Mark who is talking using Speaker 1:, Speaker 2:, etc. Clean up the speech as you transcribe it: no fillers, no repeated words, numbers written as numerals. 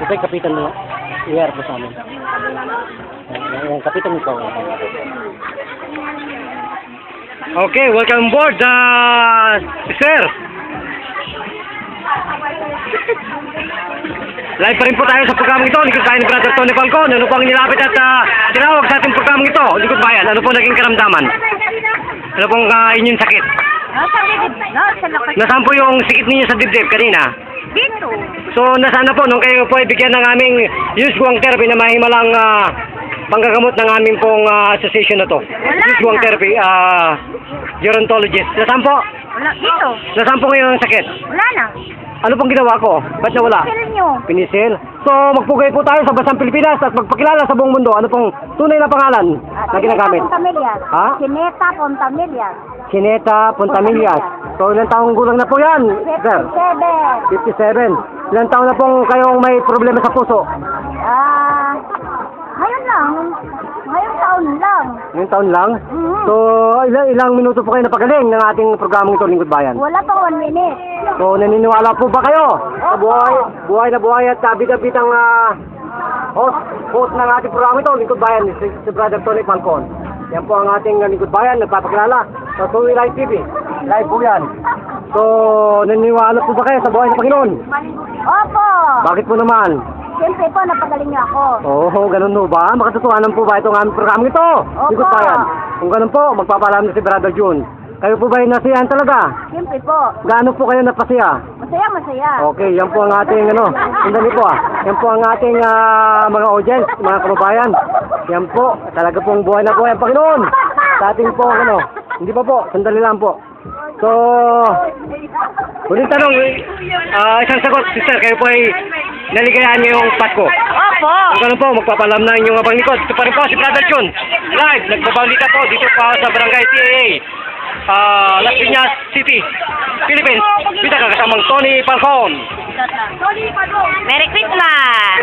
Speaker 1: Ito yung kapitan mo. I-air mo sa amin. Yung kapitan mo ko. Okay, welcome aboard, sir. Live pa rin po tayo sa programang ito. Likod tayo ni Brother Tony Falcon. Ano po ang nilapit at tinawag sa ating programang ito? Likod bayan. Ano po naging karamdaman? Ano pong inyong sakit? Nasaan po yung sakit ninyo sa dibdib kanina?
Speaker 2: Dito.
Speaker 1: So, nasaan na po nung kayo po ay bigyan ng aming Yusguang Therapy na mahimalang panggagamot ng aming pong association na to? Yusguang Therapy, gerontologist. Nasaan po?
Speaker 2: Wala. Dito.
Speaker 1: Nasaan po ngayon ang sakit?
Speaker 2: Wala na.
Speaker 1: Ano pong ginawa ko? Ba't nawala?
Speaker 2: Pinisil nyo.
Speaker 1: Pinisil? So, magpugay po tayo sa Basang Pilipinas at magpakilala sa buong mundo. Ano pong tunay na pangalan na ginagamit?
Speaker 2: Pontamillas.
Speaker 1: Ha?
Speaker 2: Sineta Pontamillas.
Speaker 1: Chineta Pontamillas. So, ilang taong gulang na po yan, sir?
Speaker 2: 57.
Speaker 1: 57. Ilang taon na pong kayong may problema sa puso?
Speaker 2: Ngayon lang. Ngayong taon lang.
Speaker 1: Ngayong taon lang?
Speaker 2: Mhm.
Speaker 1: So, ilang minuto po kayo napagaling ng ating programang ito, Lingkod Bayan?
Speaker 2: Wala pa 1 minute.
Speaker 1: So, naniniwala po ba kayo sa buhay na buhay at bidabit ang host ng ating programa ito, Lingkod Bayan, si Brother Tony Falcon. Yan po ang ating Lingkod Bayan, nagpapakilala sa Tuwi Live TV. Live po yan. So, naniniwala po ba kayo sa buhay ng Panginoon?
Speaker 2: Opo.
Speaker 1: Bakit po naman?
Speaker 2: Siyempre po, napagaling niyo ako.
Speaker 1: Oo, ganun po ba? Makatotohanan po ba itong aming programang ito?
Speaker 2: Opo.
Speaker 1: Lingkod Bayan. Kung ganun po, magpapaalam na si Brother June. Kayo po ba ay nasiyahan talaga?
Speaker 2: Siyempre po.
Speaker 1: Gaano po kayo napasiya?
Speaker 2: Masaya, masaya.
Speaker 1: Okay, yan po ang ating sandali po yan po ang ating mga audience, mga kababayan. Yan po, talaga pong buhay na buhay ang Panginoon. Sa ating po, hindi pa po, sandali lang po. So, huling tanong, isang sagot, sister, kayo po ay naligayahan niyo yung Pasko.
Speaker 2: Opo.
Speaker 1: Kung ganun po, magpapalam na inyong abang likod. Ito pa rin po si Brother June. Live, nagbabalita po dito pa sa Barangay TAA. Las Piñas City, Philippines. Kita ka kasamang Tony Falcon.
Speaker 2: Merry Christmas!